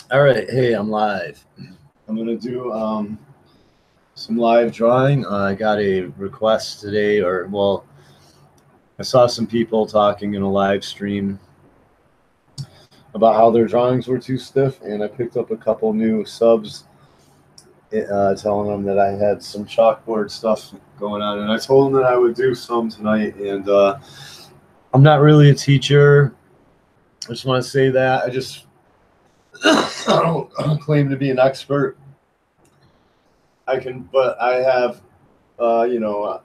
All right, hey, I'm live. I'm gonna do some live drawing. I got a request today, or well, I saw some people talking in a live stream about how their drawings were too stiff, and I picked up a couple new subs, telling them that I had some chalkboard stuff going on, and I told them that I would do some tonight. And I'm not really a teacher. I just want to say that I don't claim to be an expert. But I have, you know,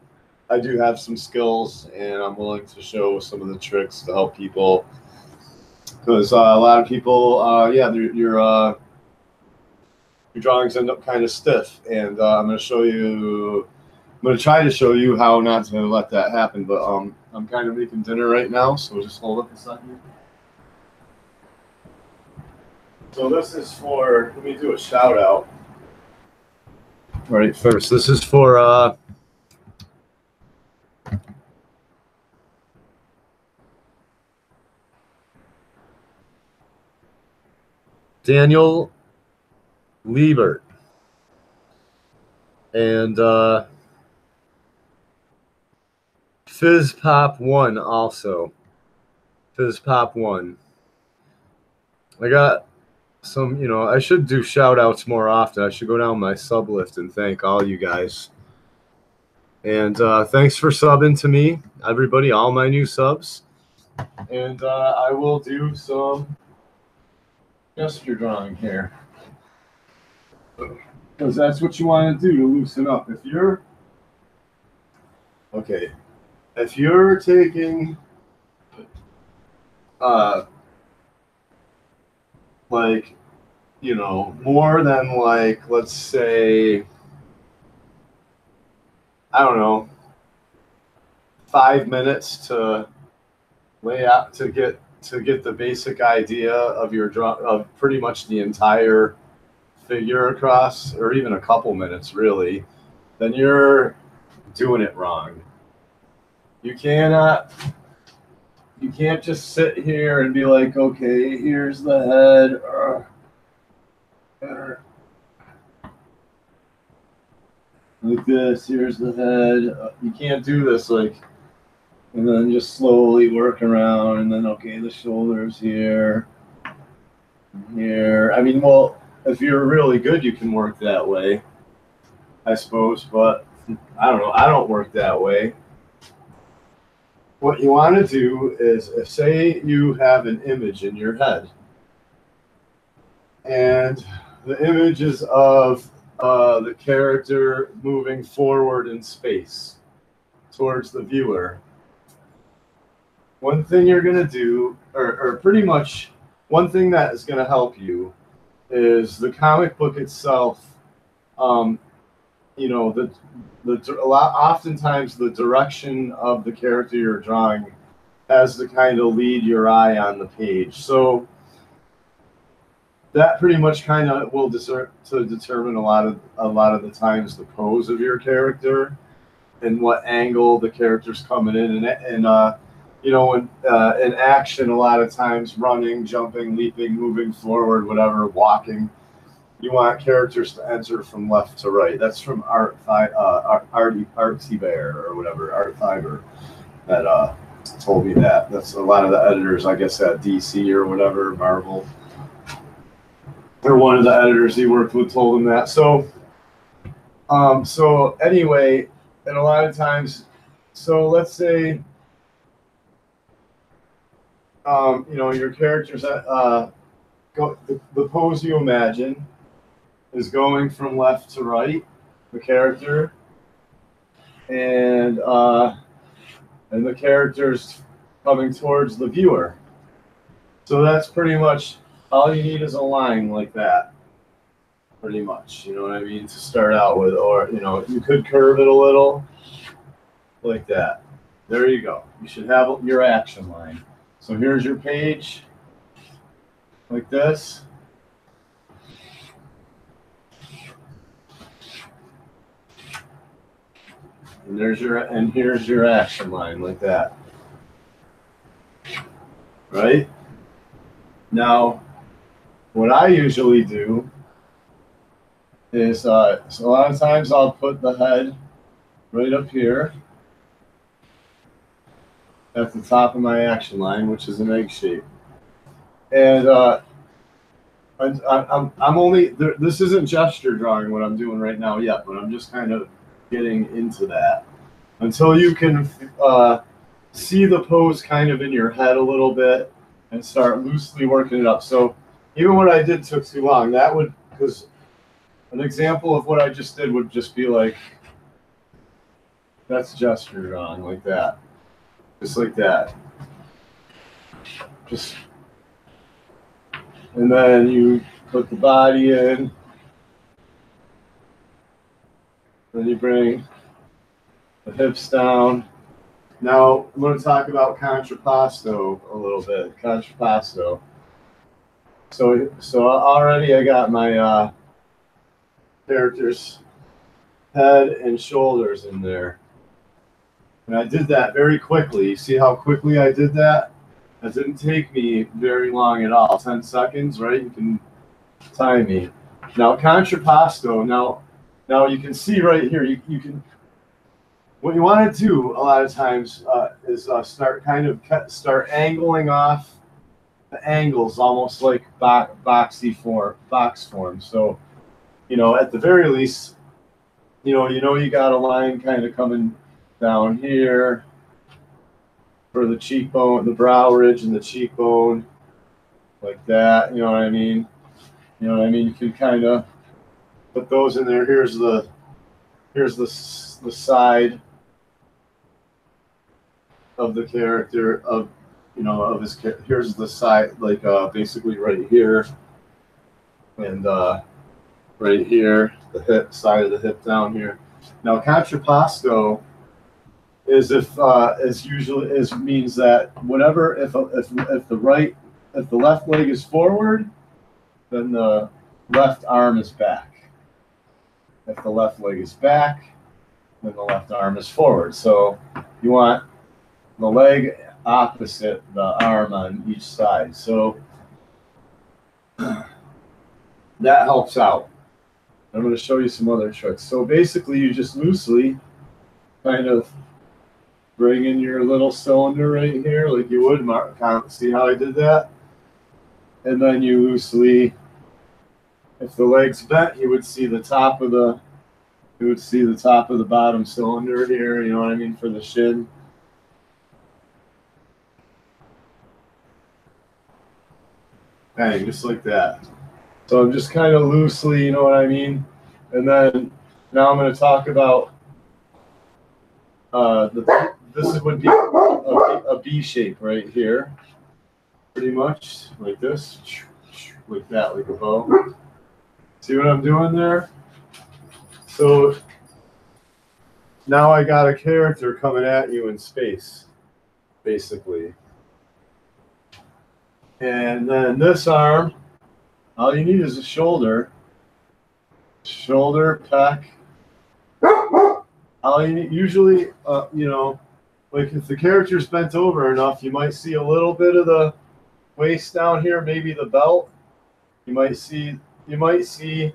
I do have some skills, and I'm willing to show some of the tricks to help people. Because a lot of people, your drawings end up kind of stiff, and I'm going to show you. I'm going to try to show you how not to let that happen. But I'm kind of making dinner right now, so just hold up a second. So this is for. Let me do a shout out. All right, first, this is for. Daniel Liebert. And Fizz Pop 1 also. Fizz Pop 1. I got some, I should do shout outs more often. I should go down my sub list and thank all you guys. And thanks for subbing to me, everybody, all my new subs. And I will do some gesture drawing here. Because that's what you want to do to loosen up. If you're taking more than let's say, I don't know, 5 minutes to lay out to get the basic idea of your of pretty much the entire figure across, or even a couple minutes really, then you're doing it wrong. You can't just sit here and be like, okay, here's the head. Like this, here's the head. You can't do this and then just slowly work around, and then okay, the shoulders here. I mean, well, if you're really good, you can work that way, I suppose, but I don't know. I don't work that way. What you want to do is, say you have an image in your head, and the image is of the character moving forward in space towards the viewer. One thing you're going to do, or pretty much one thing that is going to help you, is the comic book itself. Oftentimes the direction of the character you're drawing has to kind of lead your eye on the page. So that pretty much kind of will determine a lot of the times the pose of your character and what angle the character's coming in, and in action, a lot of times running, jumping, leaping, moving forward, whatever, walking. You want characters to enter from left to right. That's from Artie Bear or whatever, Art Fiber, that told me that. That's a lot of the editors, I guess, at DC or whatever, Marvel. Or one of the editors he worked with told him that. So anyway, and a lot of times, so let's say, your characters, the pose you imagine is going from left to right, the character, and the character's coming towards the viewer. So that's pretty much all you need, is a line like that, pretty much. You know what I mean? To start out with, or you could curve it a little, like that. There you go. You should have your action line. So here's your page, like this. And here's your action line, like that. Right? Now, what I usually do is so a lot of times I'll put the head right up here at the top of my action line, which is an egg shape. And I'm only, this isn't gesture drawing what I'm doing right now yet, but I'm just kind of getting into that until you can see the pose kind of in your head a little bit and start loosely working it up. So even what I did took too long. That would, because an example of what I just did would just be like, that's gesture drawing like that. Just like that. Just, and then you put the body in. Then you bring the hips down. Now I'm going to talk about contrapposto a little bit. Contrapposto. So already I got my character's head and shoulders in there. And I did that very quickly. You see how quickly I did that? That didn't take me very long at all. 10 seconds, right? You can time me. Now contrapposto. Now you can see right here. You can. What you want to do a lot of times is start angling off the angles, almost like box form. So at the very least, you got a line kind of coming down here for the cheekbone, the brow ridge and the cheekbone, like that. You know what I mean? You can kind of put those in there. Here's the side of the character of his. Here's the side, like basically right here, and right here, the hip side of the hip down here. Now contrapposto is means that whatever if the left leg is forward, then the left arm is back. If the left leg is back, then the left arm is forward. So you want the leg opposite the arm on each side. So that helps out. I'm going to show you some other tricks. So basically you just loosely kind of bring in your little cylinder right here like you would. See how I did that? And then you loosely, if the leg's bent, you would see the top of the bottom cylinder here, you know what I mean, for the shin. Bang, just like that. So I'm just kind of loosely, you know what I mean? And then now I'm going to talk about this would be a B shape right here, pretty much like this, like that, like a bow. See what I'm doing there? So now I got a character coming at you in space, basically. And then this arm, all you need is a shoulder, pec. All you need, usually, like if the character's bent over enough, you might see a little bit of the waist down here, maybe the belt. You might see, the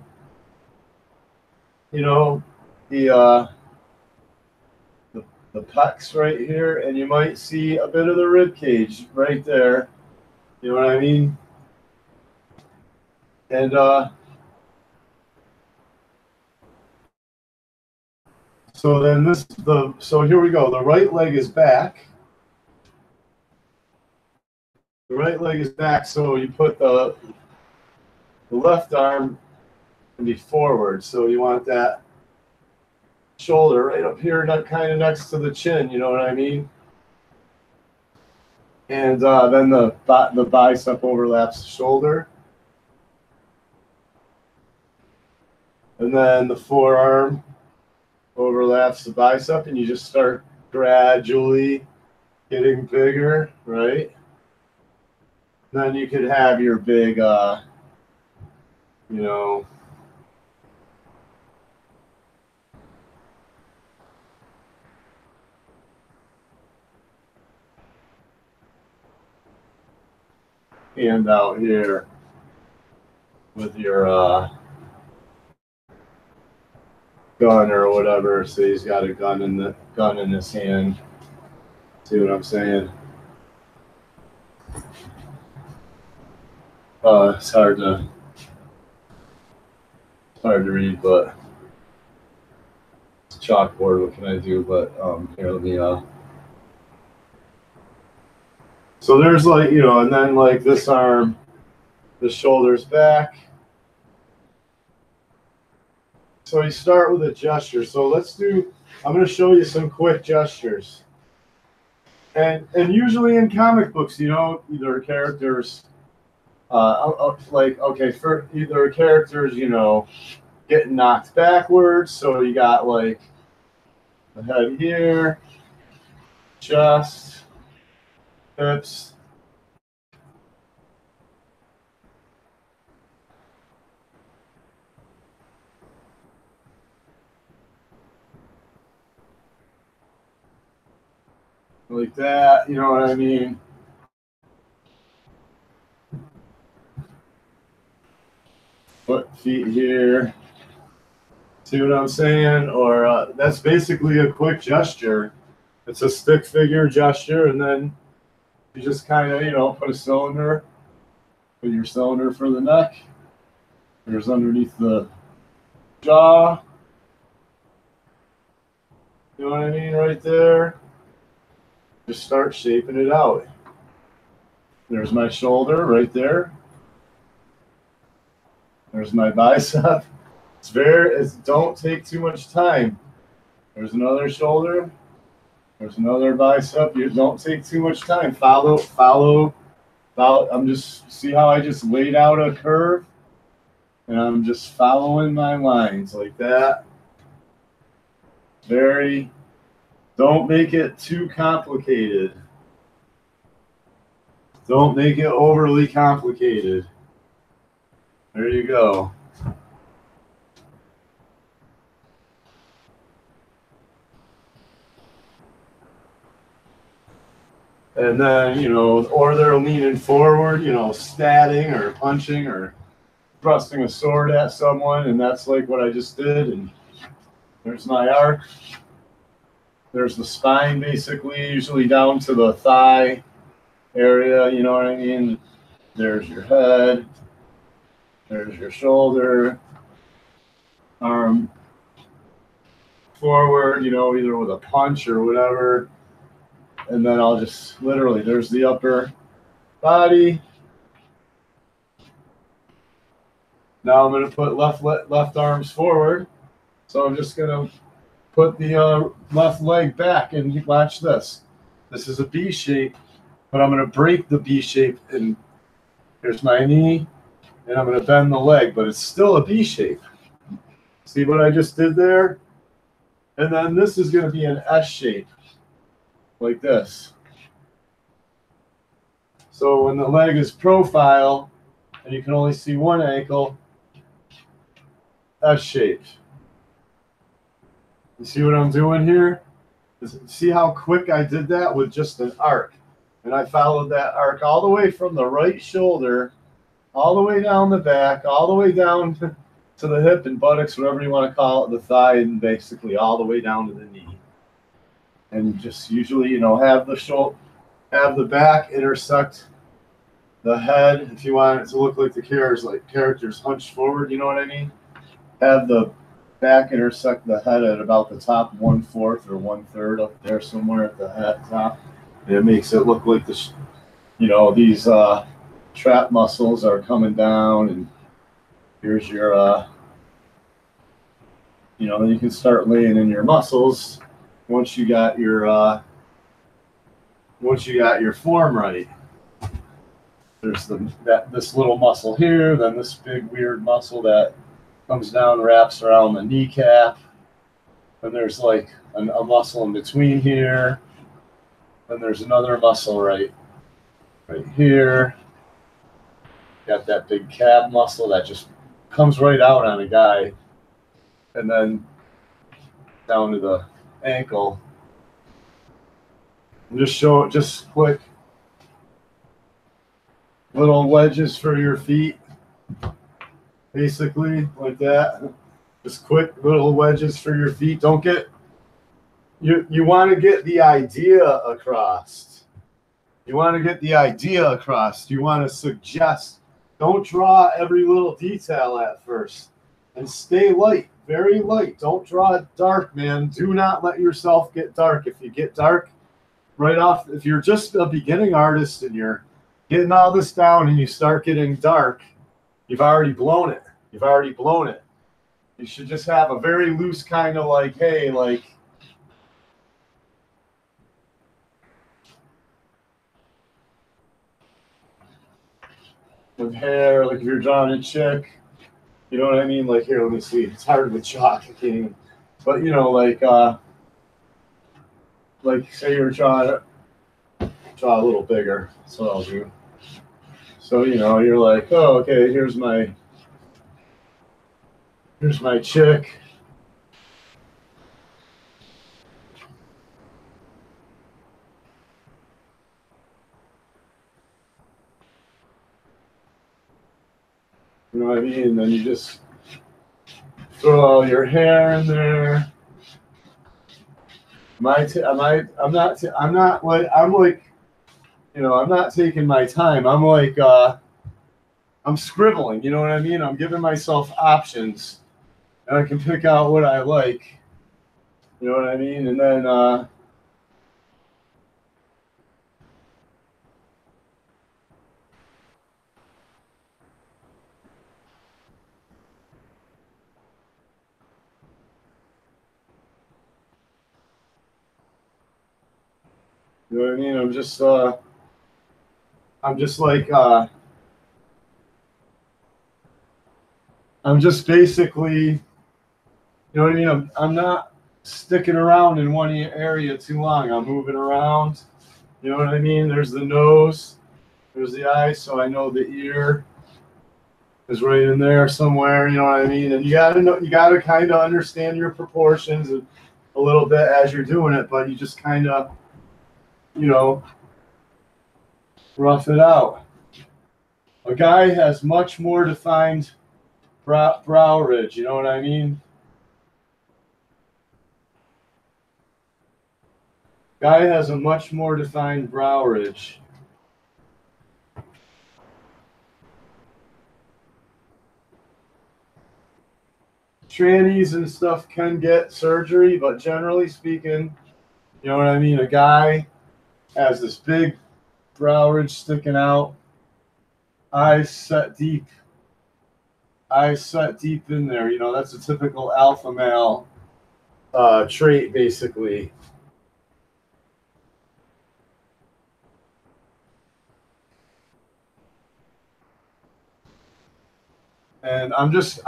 pecs right here, and you might see a bit of the rib cage right there. You know what I mean? And so then so here we go. The right leg is back. The right leg is back, so you put the left arm to be forward. So you want that shoulder right up here, kind of next to the chin. You know what I mean? And then the bicep overlaps the shoulder. And then the forearm overlaps the bicep, and you just start gradually getting bigger, right? Then you could have your big, hand out here. with your gun or whatever. Say he's got a gun in his hand. See what I'm saying? It's hard to read, but it's a chalkboard. What can I do? But here, let me. So there's like, you know, and then like this arm, the shoulders back. So you start with a gesture. So I'm going to show you some quick gestures. And usually in comic books, you know, either characters, like, okay, for either characters, you know, getting knocked backwards. So you got like the head here, chest, hips. Like that, you know what I mean? Feet here. See what I'm saying? Or that's basically a quick gesture. It's a stick figure gesture, and then you just kind of, you know, put your cylinder for the neck. There's underneath the jaw. You know what I mean? Right there. Just start shaping it out. There's my shoulder right there. There's my bicep. Don't take too much time. There's another shoulder. There's another bicep. You don't take too much time. Follow. See how I just laid out a curve? And I'm just following my lines like that. Don't make it too complicated. Don't make it overly complicated. There you go. And then, you know, or they're leaning forward, you know, statting or punching or thrusting a sword at someone, and that's like what I just did. And there's my arc. There's the spine, basically, usually down to the thigh area, you know what I mean? There's your head. There's your shoulder. Arm forward, you know, either with a punch or whatever. And then I'll just literally, there's the upper body. Now I'm going to put left arms forward. So I'm just going to put the left leg back, and watch this. This is a B shape, but I'm going to break the B shape, and here's my knee, and I'm going to bend the leg, but it's still a B shape. See what I just did there? And then this is going to be an S shape, like this. So when the leg is profile, and you can only see one ankle, S shaped. You see what I'm doing here? See how quick I did that with just an arc? And I followed that arc all the way from the right shoulder, all the way down the back, all the way down to the hip and buttocks, whatever you want to call it, the thigh, and basically all the way down to the knee. And just usually, you know, have the back intersect the head. If you want it to look like the characters hunched forward, you know what I mean? Have the back intersect the head at about the top 1/4 or 1/3 up there somewhere at the head top. And it makes it look like these trap muscles are coming down, and here's your then you can start laying in your muscles once you got your form right. There's this little muscle here, then this big weird muscle that comes down, wraps around the kneecap. Then there's like a muscle in between here. Then there's another muscle right here. Got that big calf muscle that just comes right out on a guy. And then down to the ankle. And just quick little wedges for your feet. basically like that. Just quick little wedges for your feet. Don't get you want to get the idea across. You want to get the idea across. You want to suggest. Don't draw every little detail at first. And stay light, very light. Don't draw dark, man. Do not let yourself get dark. If you get dark right off, if you're just a beginning artist and you're getting all this down and you start getting dark, you've already blown it. You've already blown it. You should just have a very loose kind of like, hey, like, with hair, like if you're drawing a chick, you know what I mean? Like here, let me see. It's hard with chalk. I can't even. But you know, like say you're trying to draw a little bigger. That's what I'll do. So you know, you're like, oh, okay, here's my chick. You know what I mean? And then you just throw all your hair in there. I'm not like, you know, I'm not taking my time. I'm like, I'm scribbling, you know what I mean? I'm giving myself options and I can pick out what I like, you know what I mean? And then, you know what I mean? I'm just like, I'm just basically, you know what I mean? I'm not sticking around in one area too long. I'm moving around. You know what I mean? There's the nose, there's the eye, so I know the ear is right in there somewhere. You know what I mean? And you gotta kind of understand your proportions a little bit as you're doing it, but you just kind of, you know, rough it out. A guy has much more defined brow ridge. You know what I mean? Guy has a much more defined brow ridge. Trannies and stuff can get surgery, but generally speaking, you know what I mean? A guy has this big brow ridge sticking out, eyes set deep in there. You know, that's a typical alpha male trait, basically. And I'm just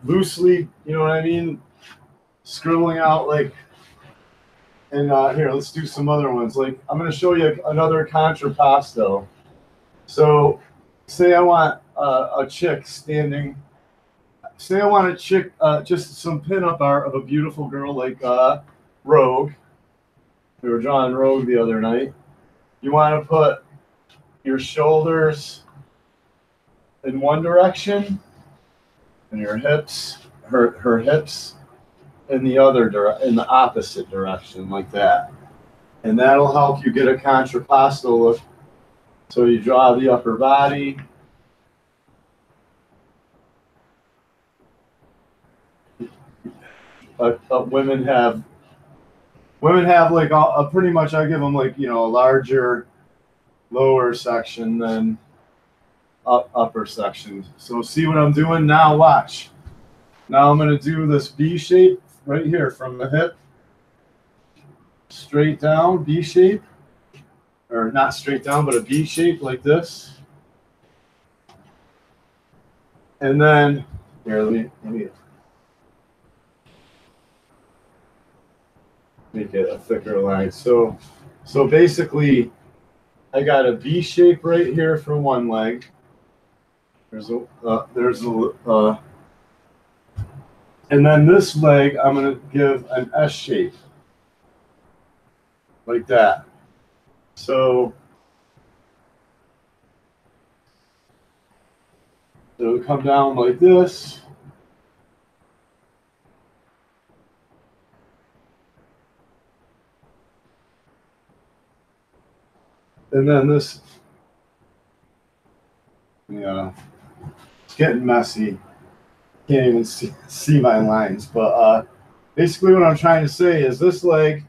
loosely, you know what I mean, scribbling out like. And here, let's do some other ones. Like I'm going to show you another contrapposto. So, say I want a chick standing. Say I want a chick, just some pinup art of a beautiful girl like Rogue. We were drawing Rogue the other night. You want to put your shoulders in one direction, and your hips, her hips, in the in the opposite direction, like that. And that'll help you get a contrapposto look. So you draw the upper body. Women have like a pretty much, I give them like, you know, a larger lower section than upper section. So see what I'm doing now? Watch. Now I'm going to do this B shape right here from the hip straight down, B shape, or not straight down, but a B shape like this. And then here, let me make it a thicker line. So basically, I got a V shape right here for one leg. There's a and then this leg I'm going to give an S shape like that. So It'll come down like this. And then this, yeah, it's getting messy. Can't even see my lines. But basically what I'm trying to say is this leg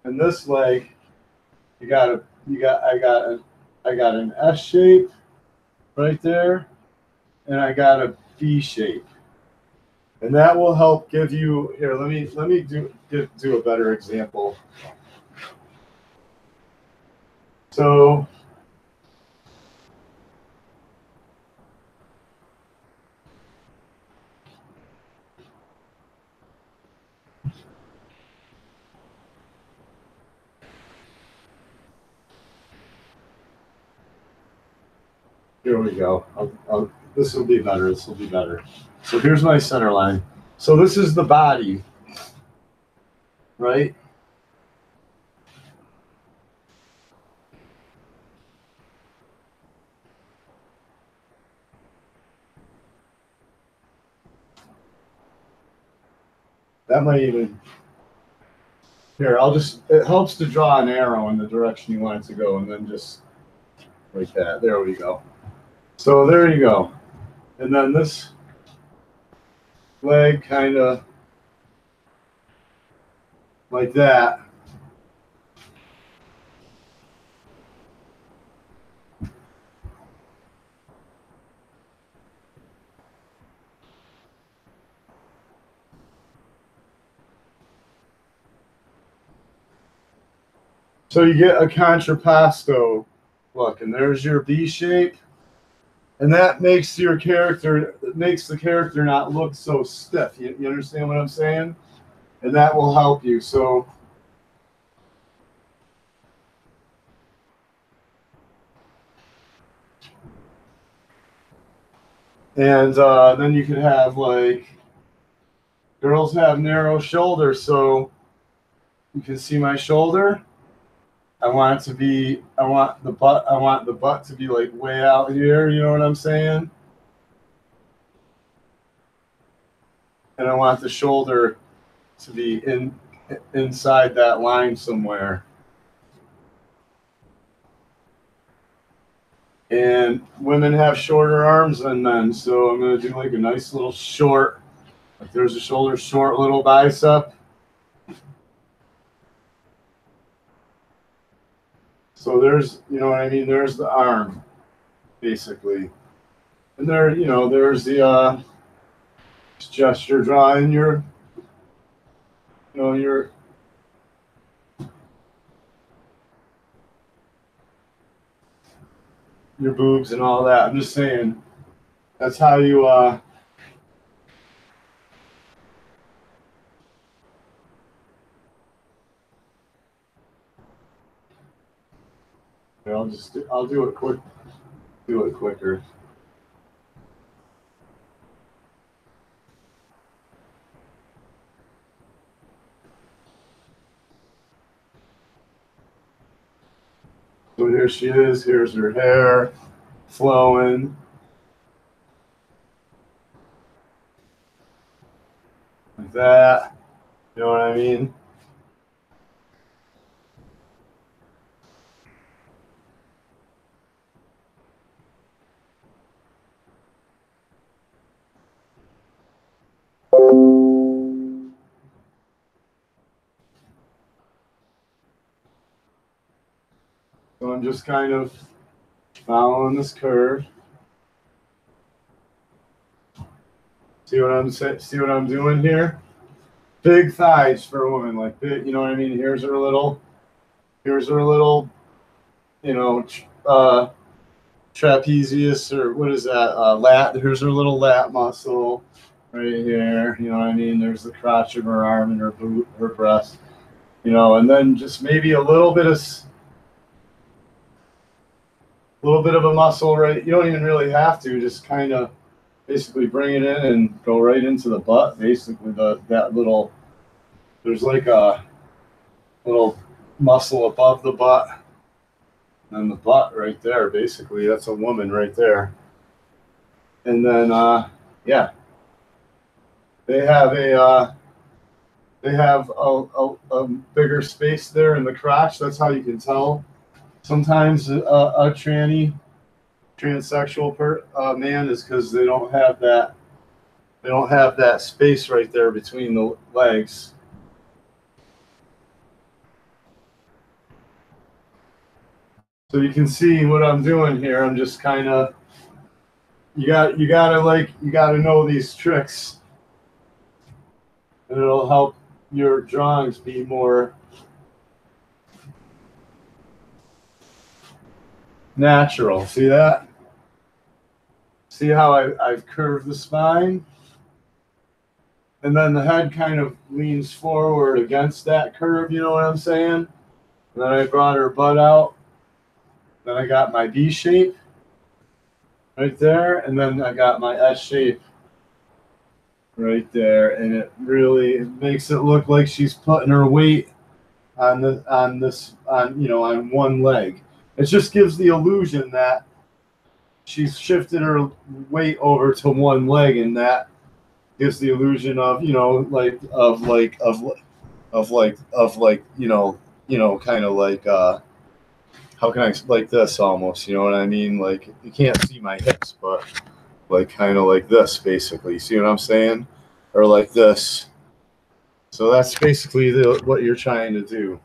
and this leg, I got an S shape right there, and I got a B shape. And that will help give you here. Let me do a better example. So here we go. This will be better. This will be better. So here's my center line. So this is the body, right? That might even, here, it helps to draw an arrow in the direction you want it to go, and then just like that. There we go. So there you go. And then this leg kind of like that. So you get a contrapposto look, and there's your B shape, and that makes the character not look so stiff. You understand what I'm saying? And that will help you. So and then you could have like girls have narrow shoulders, so you can see my shoulder. I want the butt to be like way out here, you know what I'm saying? And I want the shoulder to be inside that line somewhere. And women have shorter arms than men, so I'm going to do like a nice little short, like there's a shoulder short little bicep. So there's, you know what I mean? There's the arm, basically. And there, you know, there's the gesture drawing your, you know, your boobs and all that. I'm just saying, that's how you, I'll do it quicker. So here she is. Here's her hair flowing. Like that. You know what I mean? So I'm just kind of following this curve. See what I'm doing here? Big thighs for a woman, like big, you know what I mean? Here's her little, you know, trapezius, or what is that? Lat. Here's her little lat muscle right here. You know what I mean? There's the crotch of her arm and her breast. You know, and then just maybe a little bit of a muscle, right? You don't even really have to. Just kind of basically bring it in and go right into the butt. Basically, that little, there's like a little muscle above the butt, and the butt right there. Basically, that's a woman right there. And then, yeah, they have a bigger space there in the crotch. That's how you can tell. Sometimes a transsexual man is because they don't have that. They don't have that space right there between the legs. So you can see what I'm doing here. I'm just kind of, you gotta know these tricks, and it'll help your drawings be more natural. See that? See how I've curved the spine? And then the head kind of leans forward against that curve, you know what I'm saying? And then I brought her butt out. Then I got my V shape right there, and then I got my S shape right there, and it really makes it look like she's putting her weight on one leg. It just gives the illusion that she's shifted her weight over to one leg, and that gives the illusion of kind of like how can I like this almost, you know what I mean? Like you can't see my hips, but like kind of like this basically. See what I'm saying? Or like this. So that's basically what you're trying to do.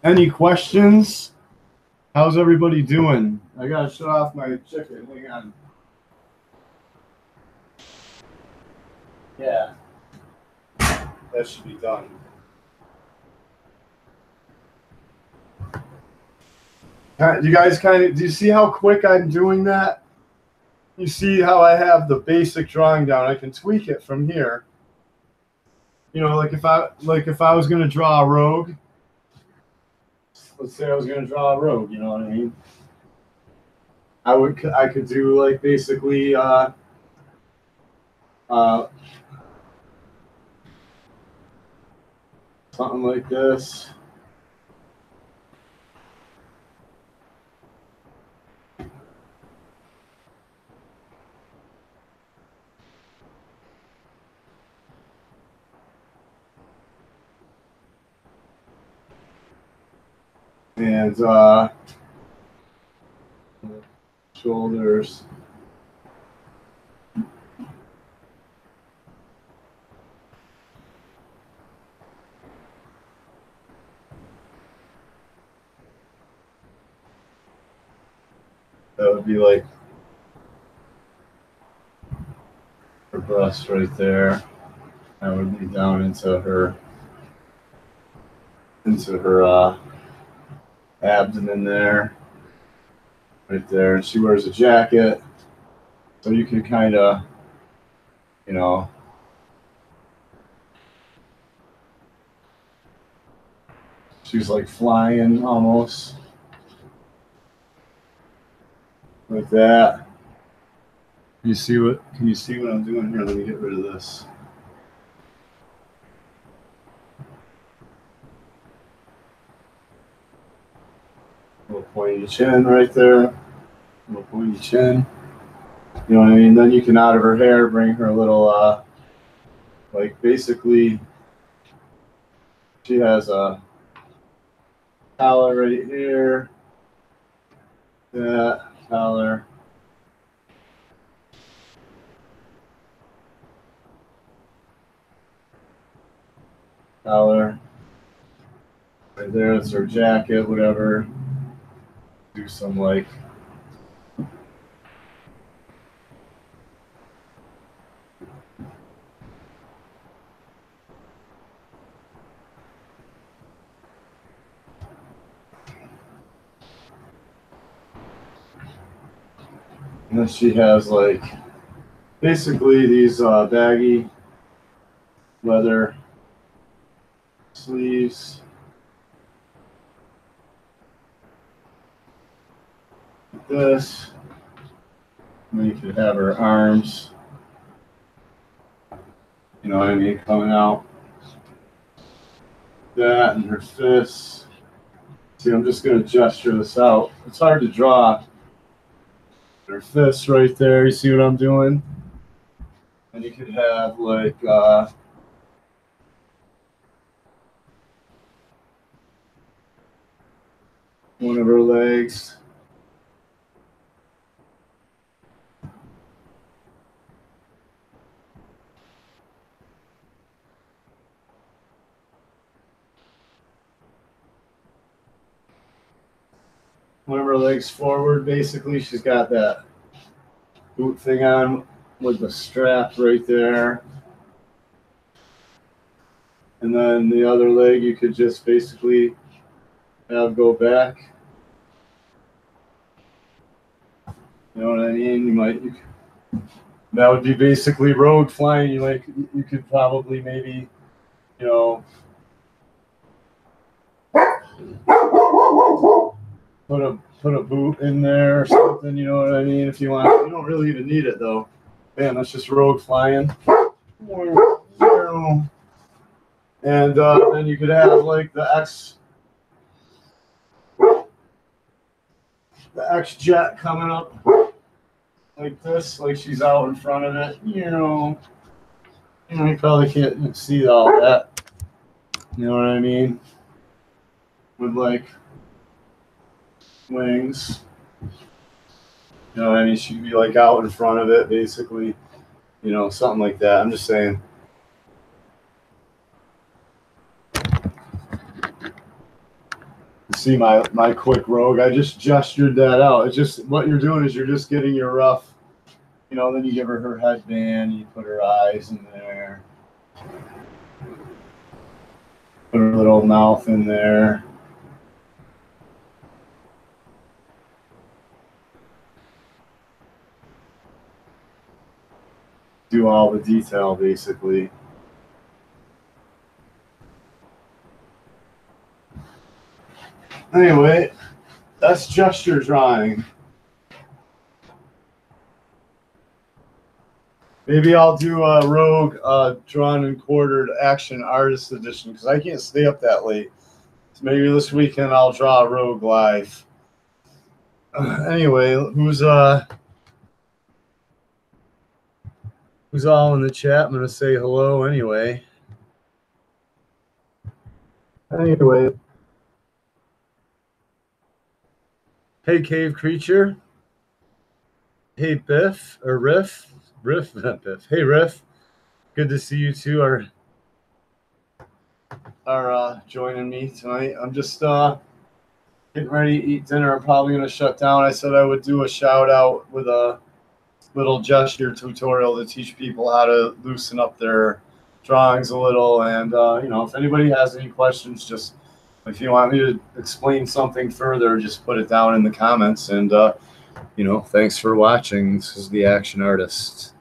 Any questions? How's everybody doing? I gotta shut off my chicken. Hang on. Yeah. That should be done. You guys do you see how quick I'm doing that? You see how I have the basic drawing down. I can tweak it from here. You know, like if I was gonna draw a rogue, let's say I was gonna draw a rogue, you know what I mean? I could do like basically something like this. And shoulders. That would be like her breast right there. That would be down into her abdomen there, right there. And she wears a jacket, so you can kind of, you know, she's like flying almost, like that. Can you see what I'm doing here? Let me get rid of this. Little pointy chin right there. Little pointy chin. You know what I mean? Then you can, out of her hair, bring her a little, like basically, she has a collar right here. That collar. Collar. Right there, it's her jacket, whatever. Do some like and then she has like basically these baggy leather sleeves. Like this. And then you could have her arms, you know what I mean, coming out. that and her fists. See, I'm just going to gesture this out. It's hard to draw. Her fists right there. You see what I'm doing? And you could have like one of her legs. One of her legs forward, basically. She's got that boot thing on with the strap right there. And then the other leg you could just basically have go back. You know what I mean? That would be basically rogue flying. You could probably maybe, you know, put a boot in there or something, you know what I mean? If you want, you don't really even need it though. Man, that's just rogue flying. And then you could have like the X jet coming up like this, like she's out in front of it. You probably can't see all that. You know what I mean? With like wings. You know what I mean? She'd be like out in front of it, basically. You know, something like that. I'm just saying. See my quick rogue. I just gestured that out. It's just what you're doing is you're just getting your rough, you know, then you give her headband, you put her eyes in there, put her little mouth in there. Do all the detail basically. Anyway, that's gesture drawing. Maybe I'll do a rogue drawn and quartered action artist edition because I can't stay up that late. So maybe this weekend I'll draw rogue live. Anyway, who's all in the chat? I'm gonna say hello anyway. Hey, Cave Creature. Hey, Biff or Riff, not Biff. Hey, Riff. Good to see you two are joining me tonight. I'm just getting ready to eat dinner. I'm probably gonna shut down. I said I would do a shout out with a little gesture tutorial to teach people how to loosen up their drawings a little. And if anybody has any questions, just if you want me to explain something further, just put it down in the comments. And thanks for watching. This is The Action Artist.